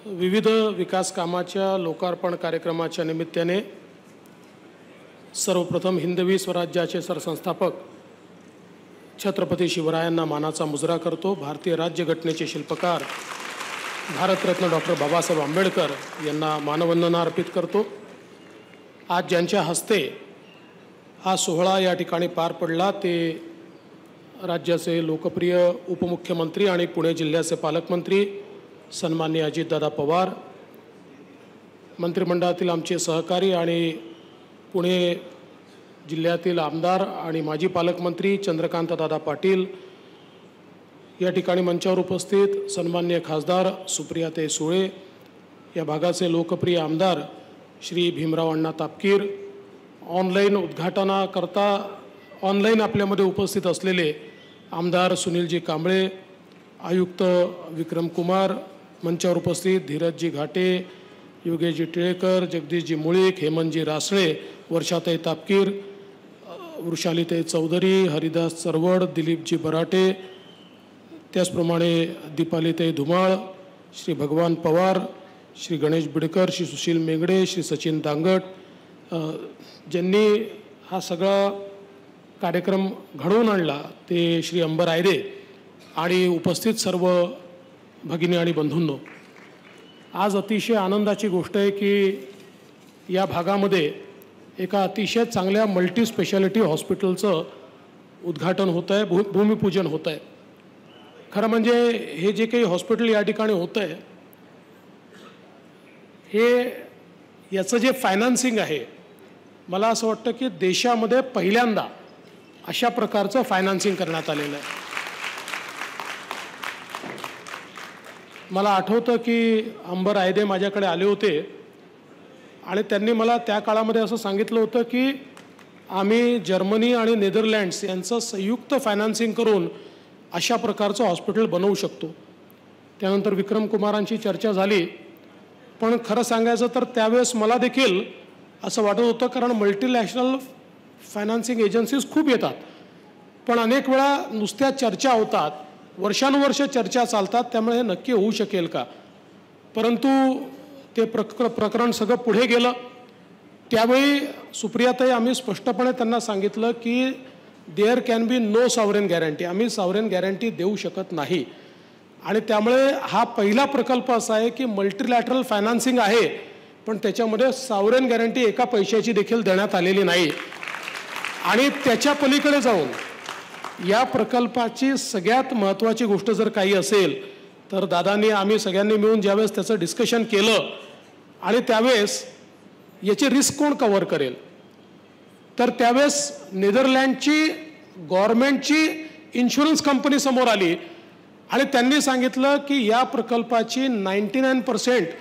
विविध विकास कामाच्या लोकार्पण कार्यक्रमाच्या निमित्ताने सर्वप्रथम हिंदवी स्वराज्याचे सरसंस्थापक छत्रपती शिवरायांना मानाचा मुजरा करतो। भारतीय राज्यघटनेचे शिल्पकार भारतरत्न डॉक्टर बाबासाहेब आंबेडकर यांना मानवंदना अर्पित करतो। आज ज्यांच्या हस्ते हा सोहळा या ठिकाणी पार पडला ते राज्याचे लोकप्रिय उपमुख्यमंत्री आणि पुणे जिल्ह्याचे पालकमंत्री सन्माननीय अजितदादा पवार, मंत्रिमंडळातील आमचे सहकारी आणि पुणे जिल्ह्यातील आमदार आणि माजी पालकमंत्री चंद्रकांतदादा पाटील, या ठिकाणी मंचावर उपस्थित सन्माननीय खासदार सुप्रियाताई सुळे, या भागाचे लोकप्रिय आमदार श्री भीमराव अण्णा तापकीर, ऑनलाईन उद्घाटनाकरता ऑनलाईन आपल्यामध्ये उपस्थित असलेले आमदार सुनीलजी कांबळे, आयुक्त विक्रम कुमार, मंचावर उपस्थित धीरजजी घाटे, योगेशजी टिळेकर, जगदीशजी मुळीक, हेमंतजी रासळे, वर्षाताई तापकीर, वृषालीताई चौधरी, हरिदास चरवड, दिलीपजी बराटे, त्याचप्रमाणे दीपालीताई धुमाळ, श्री भगवान पवार, श्री गणेश बिडकर, श्री सुशील मेंगडे, श्री सचिन दांगट, ज्यांनी हा सगळा कार्यक्रम घडवून आणला ते श्री अंबर आयरे आणि उपस्थित सर्व भगिनी आणि बंधूंनो, आज अतिशय आनंदाची गोष्ट आहे की या भागामध्ये एका अतिशय चांगल्या मल्टी स्पेशालिटी हॉस्पिटलचं उद्घाटन होतं आहे, भूमिपूजन होतं आहे। खरं म्हणजे हे जे काही हॉस्पिटल या ठिकाणी होतं आहे हे याचं जे फायनान्सिंग आहे, मला असं वाटतं की देशामध्ये पहिल्यांदा अशा प्रकारचं फायनान्सिंग करण्यात आलेलं आहे। मला आठवतं की अंबर आयदे माझ्याकडे आले होते आणि त्यांनी मला त्या काळामध्ये असं सांगितलं होतं की आम्ही जर्मनी आणि नेदरलँड्स यांचं संयुक्त फायनान्सिंग करून अशा प्रकारचं हॉस्पिटल बनवू शकतो। त्यानंतर विक्रम कुमारांची चर्चा झाली, पण खरं सांगायचं तर त्यावेळेस मला देखील असं वाटत होतं, कारण मल्टीनॅशनल फायनान्सिंग एजन्सीज खूप येतात, पण अनेक वेळा नुसत्या चर्चा होतात, वर्षानुवर्ष चर्चा चालतात, त्यामुळे हे नक्की होऊ शकेल का। परंतु ते प्रकरण सगळं पुढे गेलं। त्यावेळी सुप्रियाताई आम्ही स्पष्टपणे त्यांना सांगितलं की there can be no sovereign guarantee, आम्ही सॉवरेन गॅरंटी देऊ शकत नाही। आणि त्यामुळे हा पहिला प्रकल्प असा आहे की मल्टीलॅटरल फायनान्सिंग आहे, पण त्याच्यामध्ये सॉवरेन गॅरंटी एका पैशाची देखील देण्यात आलेली नाही। आणि त्याच्या पलीकडे जाऊन या प्रकल्पाची सगळ्यात महत्त्वाची गोष्ट जर काही असेल तर दादांनी आम्ही सगळ्यांनी मिळून ज्यावेळेस त्याचं डिस्कशन केलं आणि त्यावेळेस याची रिस्क कोण कव्हर करेल, तर त्यावेळेस नेदरलँडची गव्हर्नमेंटची इन्शुरन्स कंपनी समोर आली आणि त्यांनी सांगितलं की या प्रकल्पाची 99%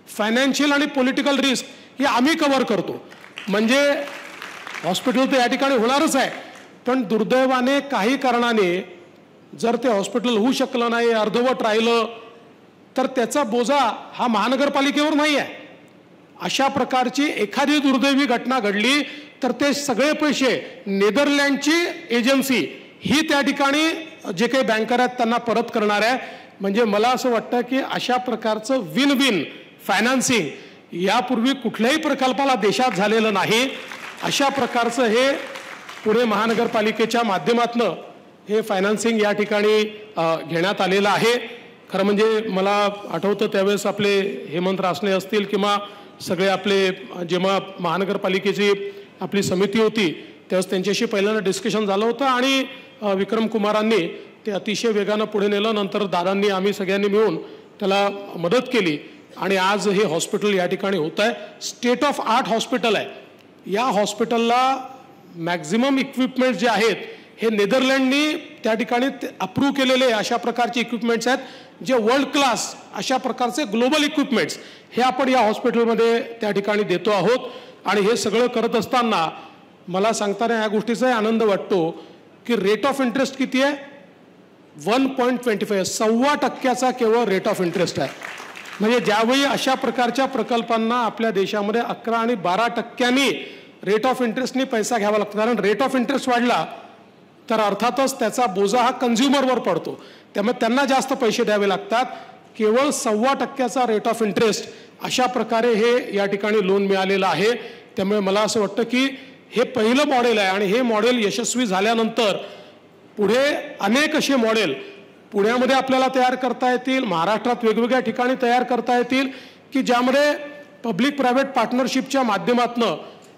फायनान्शियल आणि पॉलिटिकल रिस्क ही आम्ही कव्हर करतो। म्हणजे हॉस्पिटल तर या ठिकाणी होणारच आहे, पण दुर्दैवाने काही कारणाने जर ते हॉस्पिटल होऊ शकलं नाही, अर्धवट राहिलं, तर त्याचा बोजा हा महानगरपालिकेवर नाही आहे। अशा प्रकारची एखादी दुर्दैवी घटना घडली तर ते सगळे पैसे नेदरलँडची एजन्सी ही त्या ठिकाणी जे काही बँकर आहेत त्यांना परत करणार आहे। म्हणजे मला असं वाटतं की अशा प्रकारचं विन विन फायनान्सिंग यापूर्वी कुठल्याही प्रकल्पाला देशात झालेलं नाही। अशा प्रकारचं हे पुणे महानगरपालिकेच्या माध्यमातून हे फायनान्सिंग या ठिकाणी घेण्यात आलेलं आहे। खरं म्हणजे मला आठवतं त्यावेळेस आपले हेमंत रासने असतील किंवा सगळे आपले जेव्हा महानगरपालिकेची आपली समिती होती त्यावेळेस त्यांच्याशी पहिल्यांदा डिस्कशन झालं होतं आणि विक्रम कुमारांनी ते अतिशय वेगानं पुढे नेलं। नंतर दादांनी आम्ही सगळ्यांनी मिळून त्याला मदत केली आणि आज हे हॉस्पिटल या ठिकाणी होतं आहे। स्टेट ऑफ आर्ट हॉस्पिटल आहे। या हॉस्पिटलला मॅक्झिमम इक्विपमेंट्स जे आहेत हे नेदरलँडनी त्या ठिकाणी अप्रूव्ह केलेले अशा प्रकारचे इक्विपमेंट्स आहेत जे वर्ल्ड क्लास अशा प्रकारचे ग्लोबल इक्विपमेंट्स हे आपण या हॉस्पिटलमध्ये त्या ठिकाणी देतो आहोत। आणि हे सगळं करत असताना मला सांगताना या गोष्टीचा आनंद वाटतो की रेट ऑफ इंटरेस्ट किती आहे, 1.25, 1.25% केवळ रेट ऑफ इंटरेस्ट आहे। म्हणजे ज्यावेळी अशा प्रकारच्या प्रकल्पांना आपल्या देशामध्ये 11 आणि 12% रेट ऑफ इंटरेस्टनी पैसा घ्यावा लागतो, कारण रेट ऑफ इंटरेस्ट वाढला तर अर्थातच त्याचा बोजा हा कन्झ्युमरवर पडतो, त्यामुळे त्यांना जास्त पैसे द्यावे लागतात। केवळ 1.25% रेट ऑफ इंटरेस्ट अशा प्रकारे हे या ठिकाणी लोन मिळालेलं आहे. त्यामुळे मला असं वाटतं की हे पहिलं मॉडेल आहे आणि हे मॉडेल यशस्वी झाल्यानंतर पुढे अनेक असे मॉडेल पुण्यामध्ये आपल्याला तयार करता येतील, महाराष्ट्रात वेगवेगळ्या ठिकाणी तयार करता येतील की ज्यामध्ये पब्लिक प्रायव्हेट पार्टनरशिपच्या माध्यमातून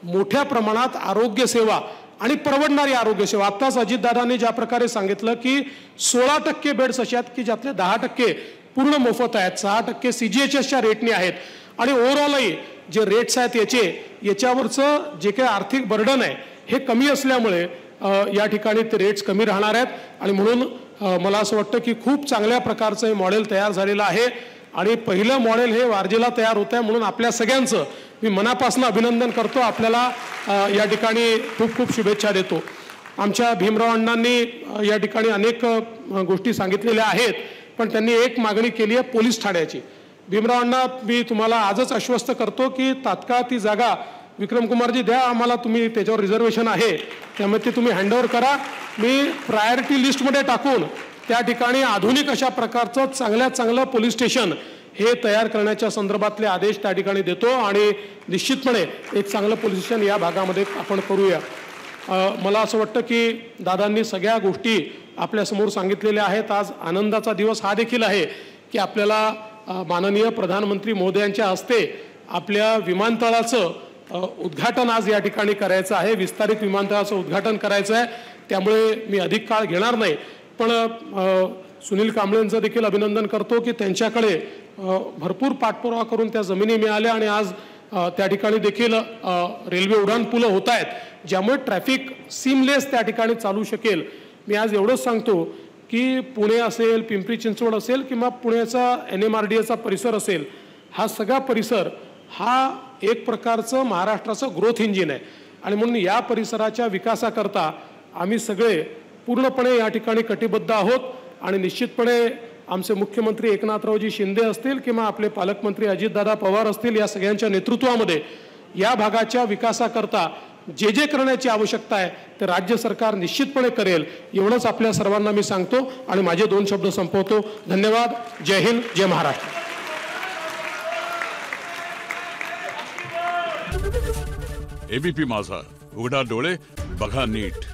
मोठ्या प्रमाणात आरोग्य सेवा आणि परवडणारी आरोग्य सेवा, आत्ताच अजितदादांनी ज्या प्रकारे सांगितलं की 16% बेड्स असे आहेत की ज्यातले 10% पूर्ण मोफत आहेत, 6% CGHSच्या रेटने आहेत आणि ओव्हरऑलही जे रेट्स आहेत याच्यावरचं जे काही आर्थिक बर्डन आहे हे कमी असल्यामुळे या ठिकाणी ते रेट्स कमी राहणार आहेत आणि म्हणून मला असं वाटतं की खूप चांगल्या प्रकारचं हे मॉडेल तयार झालेलं आहे आणि पहिलं मॉडेल हे वारजेला तयार होत आहे. म्हणून आपल्या सगळ्यांचं मी मनापासून अभिनंदन करतो, आपल्याला या ठिकाणी खूप खूप शुभेच्छा देतो. आमच्या भीमराव अण्णांनी या ठिकाणी अनेक गोष्टी सांगितलेल्या आहेत, पण त्यांनी एक मागणी केली आहे पोलीस ठाण्याची. भीमराव अण्णा, मी तुम्हाला आजच आश्वस्त करतो की तात्काळ ती जागा विक्रमकुमारजी द्या आम्हाला, तुम्ही त्याच्यावर रिझर्वेशन आहे त्यामुळे ते तुम्ही हँडओव्हर करा. मी प्रायोरिटी लिस्टमध्ये टाकून त्या ठिकाणी आधुनिक अशा प्रकारचं चांगल्यात चांगलं पोलीस स्टेशन हे तयार करण्याच्या संदर्भातले आदेश त्या ठिकाणी देतो आणि निश्चितपणे एक चांगलं पोलीस स्टेशन या भागामध्ये आपण करूया. मला असं वाटतं की दादांनी सगळ्या गोष्टी आपल्यासमोर सांगितलेल्या आहेत. आज आनंदाचा दिवस हा देखील आहे की आपल्याला माननीय प्रधानमंत्री महोदयांच्या हस्ते आपल्या विमानतळाचं उद्घाटन आज या ठिकाणी करायचं आहे, विस्तारित विमानतळाचं उद्घाटन करायचं आहे. त्यामुळे मी अधिक काळ घेणार नाही, पण सुनील कांबळेंचं देखील अभिनंदन करतो की त्यांच्याकडे भरपूर पाठपुरावा करून त्या जमिनी मिळाल्या आणि आज त्या ठिकाणी देखील रेल्वे उड्डाणपुलं होत आहेत ज्यामुळे ट्रॅफिक सीमलेस त्या ठिकाणी चालू शकेल. मी आज एवढंच सांगतो की पुणे असेल, पिंपरी चिंचवड असेल किंवा पुण्याचा NMRDAचा परिसर असेल, हा सगळा परिसर हा एक प्रकारचं महाराष्ट्राचं ग्रोथ इंजिन आहे आणि म्हणून या परिसराच्या विकासाकरता आम्ही सगळे पूर्णपणे या ठिकाणी कटिबद्ध आहोत आणि निश्चितपणे आमचे मुख्यमंत्री एकनाथरावजी शिंदे असतील किंवा आपले पालकमंत्री अजितदादा पवार असतील, या सगळ्यांच्या नेतृत्वामध्ये या भागाच्या विकासाकरता जे जे करण्याची आवश्यकता आहे ते राज्य सरकार निश्चितपणे करेल. एवढंच आपल्या सर्वांना मी सांगतो आणि माझे 2 शब्द संपवतो. धन्यवाद. जय हिंद, जय महाराष्ट्र. ABP माझा, उघडा डोळे बघा नीट.